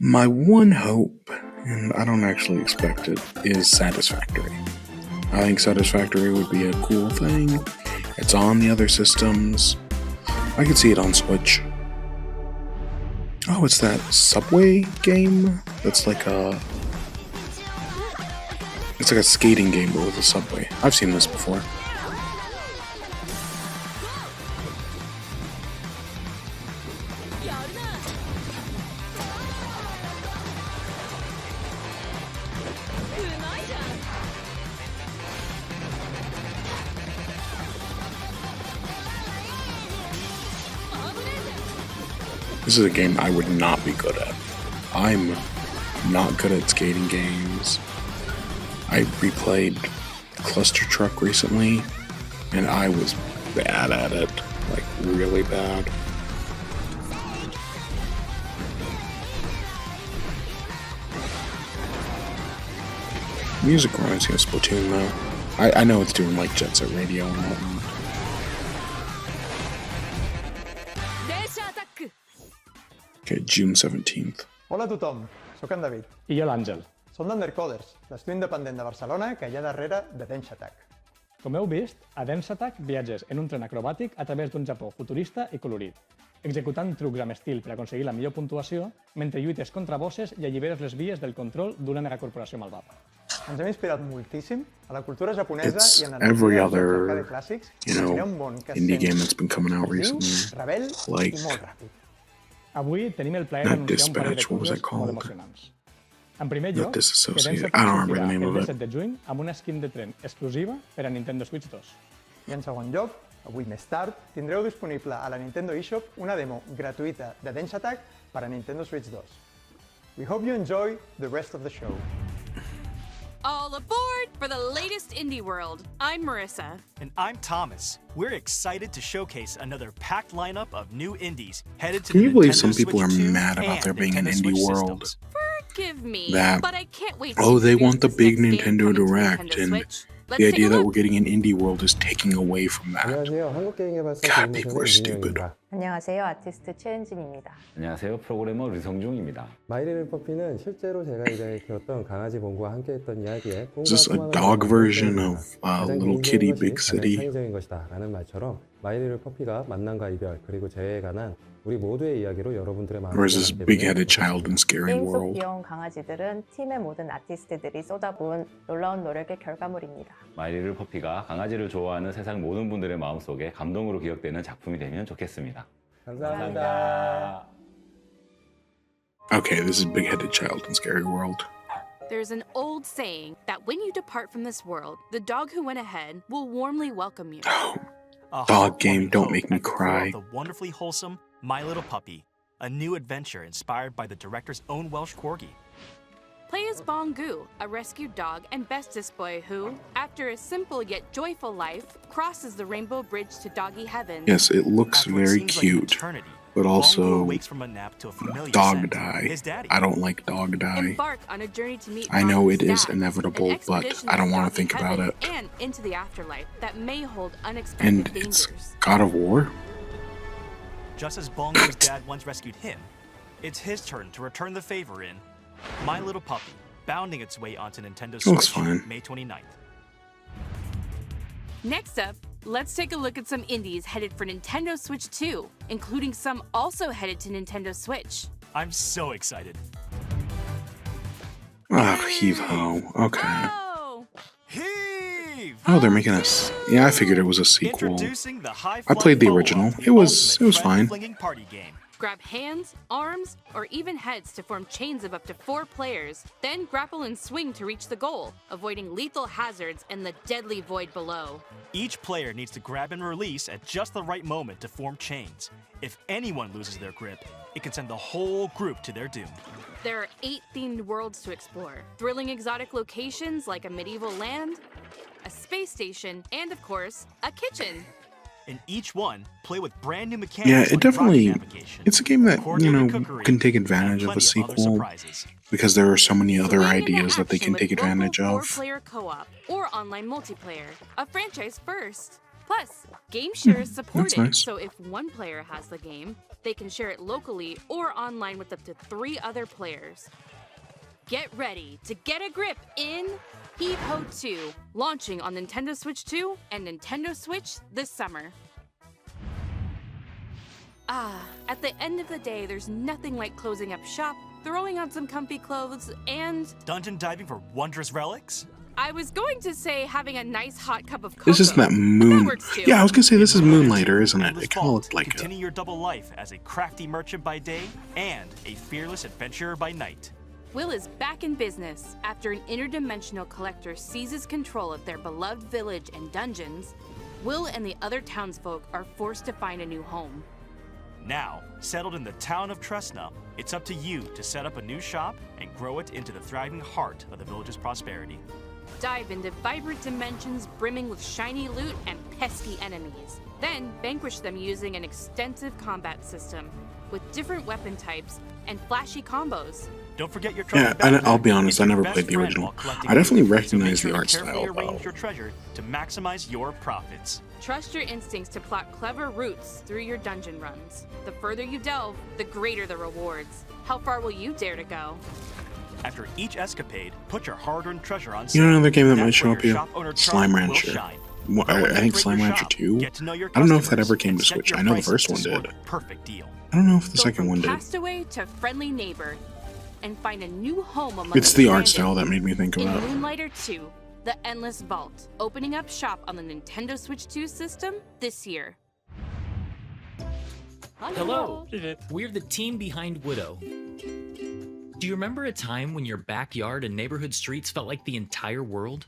My one hope, and I don't actually expect it, is Satisfactory. I think Satisfactory would be a cool thing. It's on the other systems. I could see it on Switch. Oh, it's that Subway game? That's like a... It's like a skating game, but with a subway. I've seen this before. This is a game I would not be good at. I'm not good at skating games. I replayed Cluster Truck recently, and I was bad at it. Like, really bad. Music reminds me of Splatoon, though. I know it's doing, like, Jet Set Radio and whatnot. Okay, June 17th. Hola a tothom, sóc en David. I jo l'Àngel. Som d'Undercoders, l'estudi independent de Barcelona que hi ha darrere de Densha Attack. Com heu vist, a Dance Attack viatges en un tren acrobàtic a través d'un Japó futurista i colorit, executant trucs amb estil per aconseguir la millor puntuació mentre lluites contra bosses i alliberes les vies del control d'una megacorporació malvada. Ens hem inspirat moltíssim a la cultura japonesa It's i en every jocs other, d'arcade clàssics you know, un món que indie sent game that's been coming out actiu, recently. rebel Like i molt ràpid. Avui tenim el plaer Not d'anunciar un parell de Dispatch, what was coses it called? molt emocionants. En primer Not lloc, que Disassociated. Dance I don't Attack remember the sortirà name el of it. 17 de juny amb una skin de tren exclusiva per a Nintendo Switch 2. I en segon lloc, avui més tard, tindreu disponible a la Nintendo eShop una demo gratuïta de Densha Attack per a Nintendo Switch 2. We hope you enjoy the rest of the show. All aboard for the latest indie world. I'm Marissa. And I'm Thomas. We're excited to showcase another packed lineup of new indies headed to Can the you believe Nintendo some people Switch are 2 mad about and there being an Nintendo indie Switch world? systems. Forgive me, That- but I can't wait Oh, to they introduce want the this big next game Nintendo coming to Direct, Nintendo and Switch. Let's the take idea a that look. we're getting an indie world is taking away from that. 안녕하세요. 한국게임개발사 God, people are stupid. 김민영입니다. 안녕하세요. 아티스트 최은진입니다. 안녕하세요. 프로그래머 류성중입니다. 마이리를 퍼피는 실제로 제가 이제 키웠던 강아지 봉구와 함께했던 이야기에 Is this a dog version of Little Kitty Big City? 창의적인 것이다라는 말처럼 마이리를 퍼피가 만남과 이별 그리고 재해에 관한 우리 모두의 이야기로 여러분들의 마음을 Or is this big-headed child in Scary 게임 속 World? 귀여운 강아지들은 팀의 모든 아티스트들이 쏟아부은 놀라운 노력의 결과물입니다. 마이리를 퍼피가 강아지를 좋아하는 세상 모든 분들의 마음속에 감동으로 기억되는 작품이 되면 좋겠습니다. 감사합니다. Okay, this is Big-Headed Child in Scary World. There's an old saying that when you depart from this world, the dog who went ahead will warmly welcome you. Oh, A Dog game, heartwarming don't hope make me at the core cry. of The wonderfully wholesome My Little Puppy, a new adventure inspired by the director's own Welsh corgi. Play as Bongu, a rescued dog and bestest boy who, after a simple yet joyful life, crosses the rainbow bridge to doggy heaven. yes, it looks After what very seems like an cute, eternity, but Bongu also awakes from a nap to a familiar dog scent, die. his daddy. I don't like dog die. Embark on a journey to meet I know Bongu's it is dad, inevitable, an but expedition I don't to want to doggy think about heaven it. And into the afterlife that may hold unexpected And dangers. it's God of War? Just as Bongo's dad once rescued him, it's his turn to return the favor in My Little Puppy, bounding its way onto Nintendo Looks Switch fine. May 29th. Next up, let's take a look at some indies headed for Nintendo Switch 2, including some also headed to Nintendo Switch. I'm so excited. Ah, heave-ho. Okay. Oh! Heave! Oh, they're making us. Yeah, I figured it was a sequel. Introducing the I played the original. follow-up to It the was ultimate fine. friend-flinging party game. Grab hands, arms, or even heads to form chains of up to 4 players, then grapple and swing to reach the goal, avoiding lethal hazards and the deadly void below. Each player needs to grab and release at just the right moment to form chains. If anyone loses their grip, it can send the whole group to their doom. There are 8 themed worlds to explore, thrilling exotic locations like a medieval land, a space station, and of course, a kitchen. In each one, play with brand new mechanics Yeah, like it definitely. rocket navigation, It's a game that, coordinated cookery, can take and advantage of a plenty other sequel surprises. because there are so many other Swing into ideas that they action can take with local advantage of. 4-player co-op or online multiplayer, a franchise first. Plus, game share is supported, nice. so if one player has the game, They can share it locally or online with up to 3 other players. Get ready to get a grip in Heave Ho 2, launching on Nintendo Switch 2 and Nintendo Switch this summer. At the end of the day, there's nothing like closing up shop, throwing on some comfy clothes, and Dungeon diving for wondrous relics? I was going to say having a nice hot cup of cocoa. This isn't that moon. works too. Yeah, I was gonna say this is Moonlighter, isn't it? Endless It kind of Vault. looked like it. Continue your double life as a crafty merchant by day and a fearless adventurer by night. Will is back in business after an interdimensional collector seizes control of their beloved village and dungeons. Will and the other townsfolk are forced to find a new home. Now, settled in the town of Tresna, it's up to you to set up a new shop and grow it into the thriving heart of the village's prosperity. Dive into vibrant dimensions brimming with shiny loot and pesky enemies. Then vanquish them using an extensive combat system with different weapon types and flashy combos. Don't forget your Yeah, trophy I'll backpack. be honest, It's I your never best played the friend original. while collecting I definitely loot, so make recognize sure the to art carefully style, arrange though. your treasure to maximize your profits. Trust your instincts to plot clever routes through your dungeon runs. The further you delve, the greater the rewards. How far will you dare to go? After each escapade, put your hard-earned treasure on You know another game that That's might show where up your here? shop owner Slime charm will Rancher. shine. Well, Go and I think decorate Slime your Rancher shop, 2. get to know your I don't know if that customers, ever came and to set Switch. your I know the prices first to one score did. the perfect deal. I don't know if the Go second from one did. Castaway to friendly neighbor, and find a new home among It's the art stranded. style that made me think In about it. Moonlighter 2, The Endless Vault, opening up shop on the Nintendo Switch 2 system this year. Hello, we're the team behind Widow. Do you remember a time when your backyard and neighborhood streets felt like the entire world?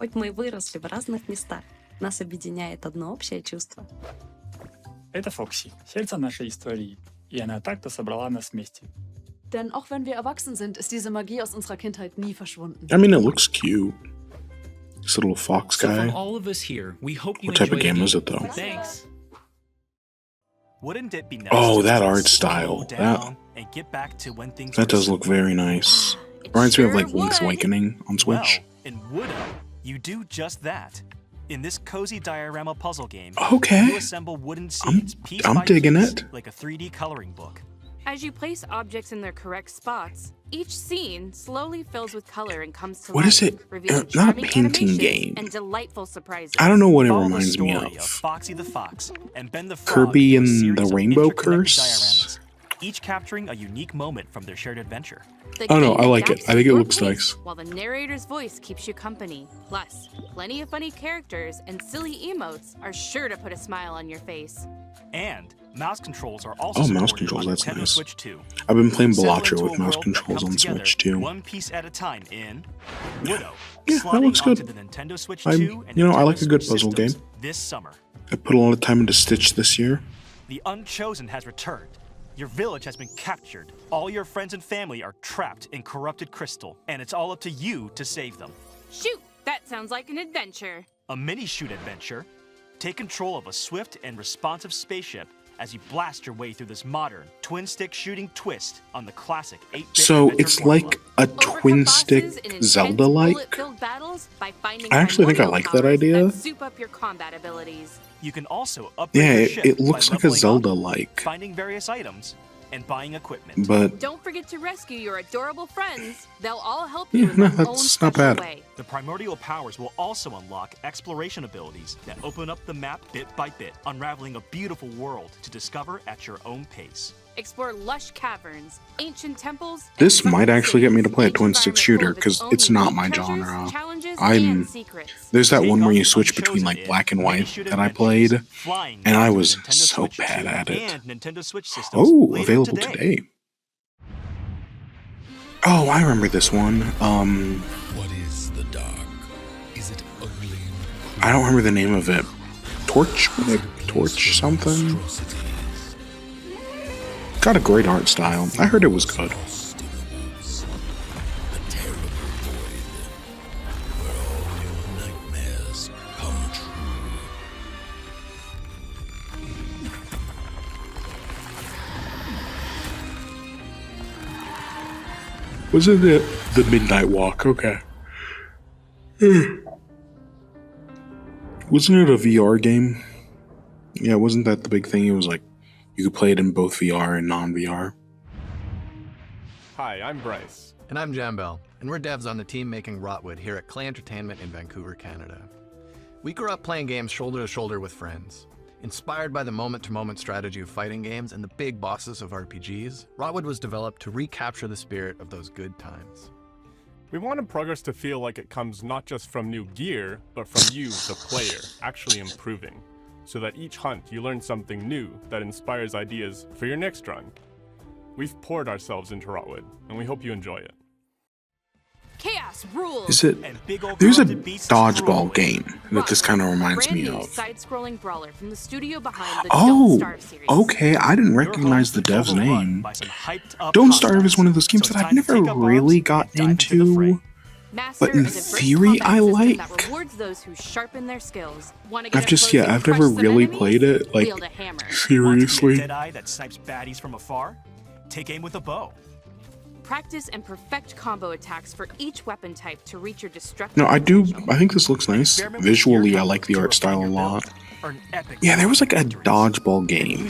Хоть мы и выросли в разных местах, нас объединяет одно общее чувство. Это Фокси, сердце нашей истории, и она так-то собрала нас вместе. Denn auch wenn wir erwachsen sind, ist diese Magie aus unserer Kindheit nie verschwunden. I mean, it looks cute. This little fox So from guy. all of us here, we hope you What type of enjoy the game is it, though? Thanks. Wouldn't it be nice Oh, to that just art slow style. down and get back to when things That were does look very nice. Reminds me of like Link's Awakening on Switch. Well, in Widow, you do just that. In this cozy diorama puzzle game, Okay. you assemble wooden seeds piece I'm by digging piece, it. like a 3D coloring book. As you place objects in their correct spots, each scene slowly fills with color and comes to What life, is it? revealing Not a charming painting animations game. and delightful surprises. I don't know what it Follow the reminds me story of. Foxy the Fox and Ben the Frog Kirby through a and series the of Rainbow interconnected Curse? dioramas, each capturing a unique moment from their shared adventure. The Oh, no, game I like it. adapts I think to it your looks pace, nice. While the narrator's voice keeps you company. Plus, plenty of funny characters and silly emotes are sure to put a smile on your face. And mouse controls are also Oh, mouse supported controls, on that's Nintendo nice. Switch 2. I've been playing Settle Balatro into with a mouse world that controls comes on together Switch too. One piece at a time in Widow. Yeah, that sliding looks good. onto the Nintendo Switch I'm- 2 and you know, I Nintendo like a good Switch puzzle systems game. this summer. I put a lot of time into Stitch this year. The Unchosen has returned. Your village has been captured. All your friends and family are trapped in corrupted crystal, and it's all up to you to save them. Shoot, that sounds like an adventure. A mini-shoot adventure. Take control of a swift and responsive spaceship as you blast your way through this modern twin-stick shooting twist on the classic 8-bit So adventure it's formula. like a twin stick Zelda-like. I actually think I like that idea. Soup up your combat abilities. You can also upgrade Yeah, your it, ship it looks by like a leveling up, Zelda-like, finding various items, and buying equipment. but Don't forget to rescue your adorable friends. They'll all help Yeah, you in no, their own that's not special bad. way. The primordial powers will also unlock exploration abilities that open up the map bit by bit, unraveling a beautiful world to discover at your own pace. Explore lush caverns, ancient temples. and this might sunken actually get me to cities, play a each twin stick environment shooter full of its because own it's not unique my treasures, genre. challenges, I'm and secrets. there's that Take one where on you the switch between Unchosen like in black and white mini-shoot that I adventures, played, flying and I onto was Nintendo so Switch bad 2 at it. And Nintendo Switch systems Oh, later available today. Oh, I remember this one. What is the dark? Is it ugly? I don't remember the name of it. Torch something. Got a great art style. I heard it was good. Lost in the woods. The terrible void. Where all your nightmares come true. Wasn't it the Midnight Walk? Okay. Wasn't it a VR game? Yeah, wasn't that the big thing? It was like You could play it in both VR and non-VR. Hi, I'm Bryce. And I'm Jambel, and we're devs on the team making Rotwood here at Clay Entertainment in Vancouver, Canada. We grew up playing games shoulder to shoulder with friends. Inspired by the moment-to-moment strategy of fighting games and the big bosses of RPGs, Rotwood was developed to recapture the spirit of those good times. We wanted progress to feel like it comes not just from new gear, but from you, the player, actually improving, so that each hunt you learn something new that inspires ideas for your next run. We've poured ourselves into Rotwood, and we hope you enjoy it. Chaos rules. Is it? There's a dodgeball game that this kind of reminds me of. Side-scrolling brawler from the studio behind the Oh, Don't Starve series. okay. I didn't recognize the dev's name. Don't Starve is one of those games that I've never really gotten into, but in theory I like. That rewards those who sharpen their skills. I've never really played it. Like, seriously. Deadeye that snipes baddies from afar? Take aim with a bow. Practice and perfect combo attacks for each weapon type to reach your destructive. No, I do. I think this looks nice. Visually, I like the art style a lot. Yeah, there was like a dodgeball game.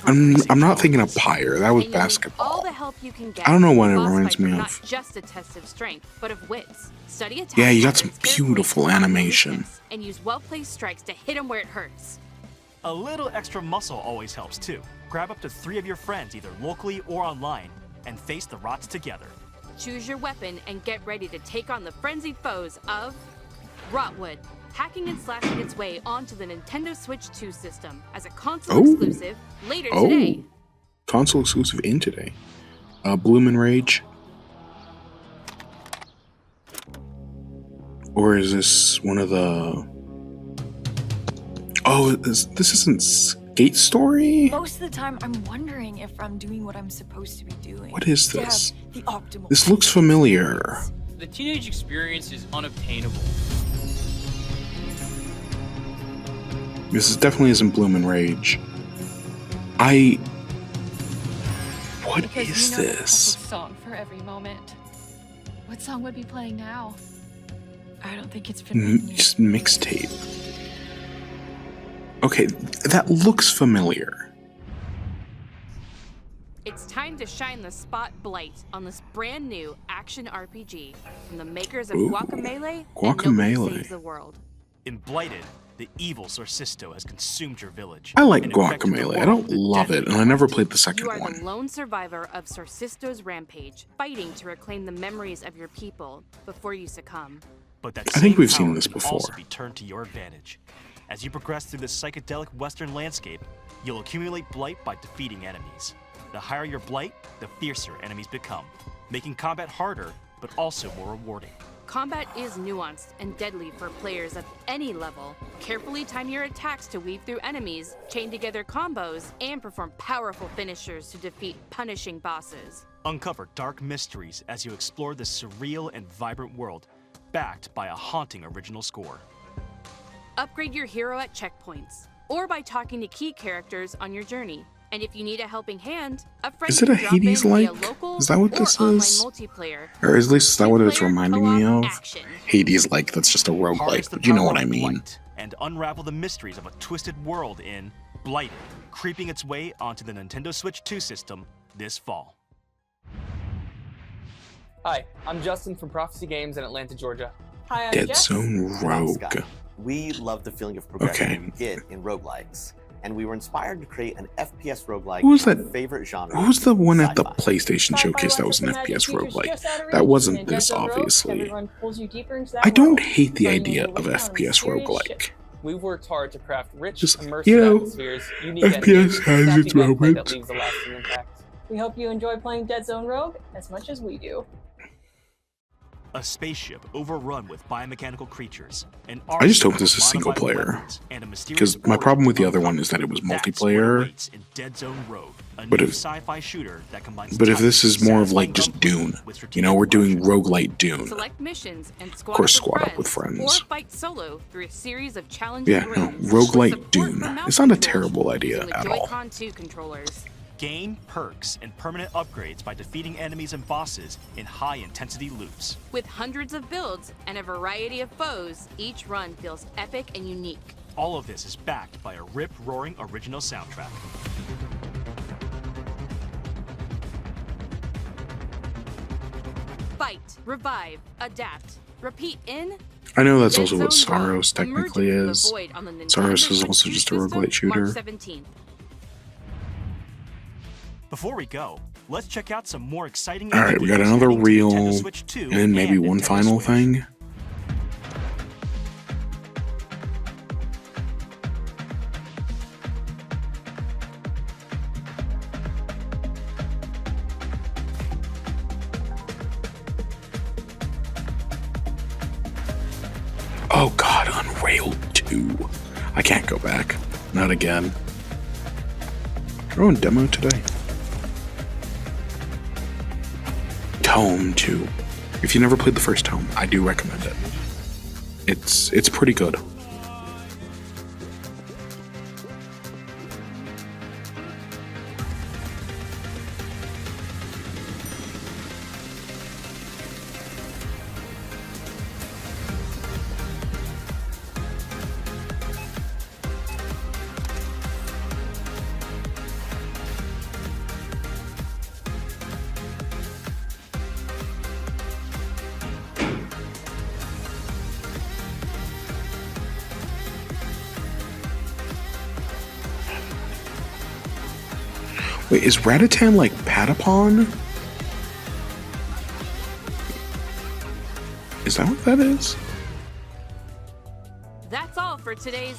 I'm not thinking of Pyre. That was basketball. All the help you can get. I don't know what it Boss reminds fight me are of. Not just a test of strength, but of wits. Study attack Yeah, you got some patterns carefully beautiful to find animation. weakness, and use well-placed strikes to hit them where it hurts. A little extra muscle always helps too. Grab up to 3 of your friends either locally or online and face the rots together. Choose your weapon and get ready to take on the frenzied foes of Rotwood, hacking and slashing its way onto the Nintendo Switch 2 system as a console exclusive later today. Console exclusive in today. Bloom and Rage. Or is this one of the... Oh, this isn't Skate Story? Most of the time, I'm wondering if I'm doing what I'm supposed to be doing. What is To have this? the optimal This looks familiar. The teenage experience is unobtainable. This definitely isn't Bloom and Rage. What Because is you know the this? perfect song for every moment. What song would be playing now? I don't think it's Just mixtape. Okay, that looks familiar. It's time to shine the spot Blight on this brand new action RPG from the makers of Ooh, Guacamelee and Guacamelee. Nobody Saves the World. In Blighted, the evil Sorcisto has consumed your village. I like and infected the Guacamelee. I world don't with love deadly it, and I never played the second You are one. the lone survivor of Sorcisto's rampage, fighting to reclaim the memories of your people before you succumb. But that I think same we've seen power this can before. also be turned to your advantage. As you progress through this psychedelic western landscape, you'll accumulate blight by defeating enemies. The higher your blight, the fiercer enemies become, making combat harder, but also more rewarding. Combat is nuanced and deadly for players of any level. Carefully time your attacks to weave through enemies, chain together combos, and perform powerful finishers to defeat punishing bosses. Uncover dark mysteries as you explore this surreal and vibrant world, backed by a haunting original score. Upgrade your hero at checkpoints, or by talking to key characters on your journey. And if you need a helping hand, a friend Is it can a drop in Hades-like? via local Is that what or this online is? multiplayer. Or at least is that what it's reminding me of? action. Hades-like, that's just a roguelike, Harness the but you know power what I of mean. blight and unravel the mysteries of a twisted world in Blighted, creeping its way onto the Nintendo Switch 2 system this fall. Hi, I'm Justin from Prophecy Games in Atlanta, Georgia. Hi, I'm Dead Jess. Zone And I'm Rogue. Scott. We love the feeling of progression Okay. we get in roguelikes, and we were inspired to create an FPS roguelike. Who was in our that? favorite genre? What was the one at the sci-fi. PlayStation Showcase that was an FPS roguelike? That wasn't this, obviously. I I don't hate the idea of FPS roguelike. We've worked hard to craft rich, Just, immersive you know, atmospheres, unique FPS enemies, has and its snappy gameplay that moments. leaves a lasting impact. We hope you enjoy playing Dead Zone Rogue as much as we do. A spaceship overrun with biomechanical creatures. An I just hope arsenal this of is single modified player. weapons, and a mysterious Because my order problem with the of other one uncovered. is that it was That's what multiplayer. awaits in Dead Zone Rogue, a But new if- sci-fi shooter that combines But if tough, this is more of like satisfying just Dune, with you know, we're doing roguelite Dune. Select missions and squad Of course, up squad up with Or friends. fight solo through a series of challenging Yeah, no, rooms. roguelite Dune. It's not a terrible idea Using the at all. Joy-Con 2 controllers. Gain perks and permanent upgrades by defeating enemies and bosses in high-intensity loops. With hundreds of builds and a variety of foes, each run feels epic and unique. All of this is backed by a rip-roaring original soundtrack. fight, revive, adapt, repeat in. I know that's Dead also what Zone Rogue, Saros technically emerging from the is. void on the Nintendo Saros is Switch also 2 just a system, roguelite shooter. March 17th. Before we go, let's check out some more exciting. Alright, we got games another heading to reel, Nintendo Switch 2 and then maybe one Nintendo final Switch. thing. Oh god, Unrail 2. I can't go back. Not again. They're on demo today. Tome 2. If you never played the first Tome, I do recommend it. It's pretty good. Wait, is Ratatan like Patapon? Is that what that is? That's all for today's.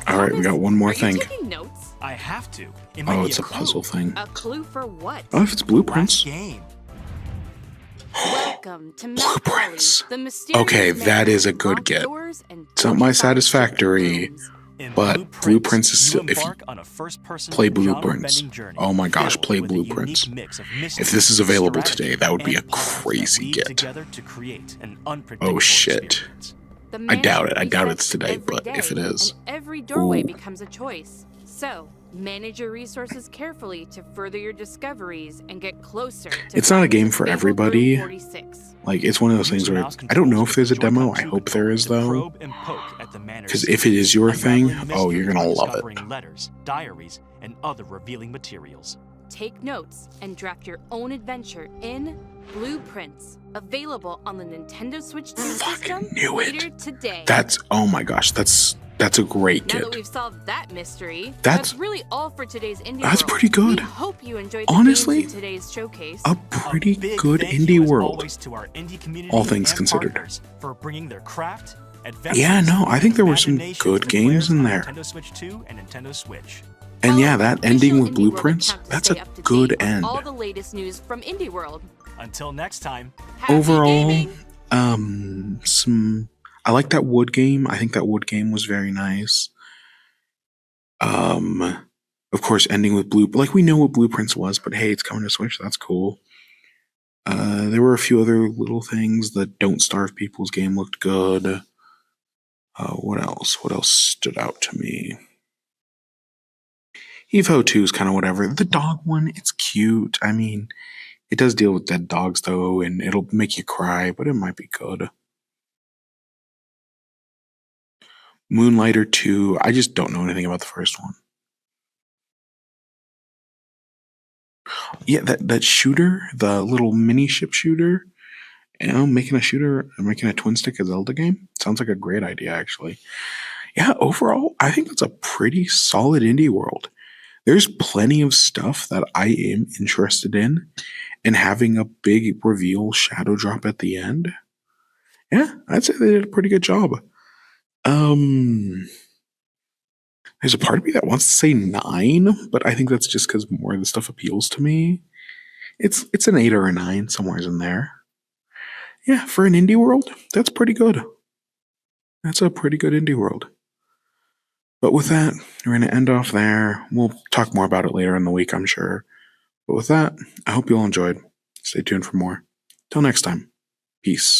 Alright, we got one more Are you thing. taking notes? I have to. It might Oh, be it's a clue. puzzle thing. A clue for what? Oh, if it's blueprints. Game. Welcome to Blueprints. The mysterious Okay, man that is a who good locked get. doors and It's not my satisfactory, but Blueprints is still. If you play Blueprints, oh my gosh, play Blueprints. If this is available today, that would be a crazy get. Oh shit. The I doubt it. I manager doubt resets it's today, every but if it day, is. and every doorway Ooh. becomes a choice. So, manage your resources carefully to further your discoveries and get closer to It's not a finding game the for fabled everybody. Room 46. Like, it's one of those things where I don't know if there's a demo. I hope there is, though. Because if it is your thing, oh, you're gonna love it. Discovering letters, diaries, and other revealing materials. Take notes and draft your own adventure in Blueprints, available on the Nintendo Switch 2 system knew it. later today. That's, oh my gosh, that's a great Now get. that we've solved that mystery, That's- that's really all for today's Indie That's World. pretty good. We hope you enjoyed the Honestly, games in today's showcase. A pretty good indie world. Always to our indie community All things and considered. partners for bringing their craft, adventures, Yeah, no, I think there were some imagination good to the games players in on there. Nintendo Switch 2 and Nintendo Switch. And yeah, that ending with Indie World Blueprints, account to that's stay a up to good date with end. all the latest news from Indie World. Until next time. Overall, I like that wood game. I think that wood game was very nice. Of course, ending with like we know what Blueprints was, but hey, it's coming to Switch. That's cool. There were a few other little things. The Don't Starve People's game looked good. What else? What else stood out to me? Evo 2 is kind of whatever. The dog one, it's cute. I mean, it does deal with dead dogs though, and it'll make you cry, but it might be good. Moonlighter 2, I just don't know anything about the first one. Yeah, that shooter, the little mini ship shooter, you know, making a twin stick a Zelda game. Sounds like a great idea, actually. Yeah, overall, I think that's a pretty solid indie world. There's plenty of stuff that I am interested in, and having a big reveal shadow drop at the end. Yeah, I'd say they did a pretty good job. There's a part of me that wants to say 9, but I think that's just because more of the stuff appeals to me. It's an 8 or a 9, somewhere in there. Yeah, for an indie world, that's pretty good. That's a pretty good indie world. But with that, we're going to end off there. We'll talk more about it later in the week, I'm sure. But with that, I hope you all enjoyed. Stay tuned for more. Till next time, peace.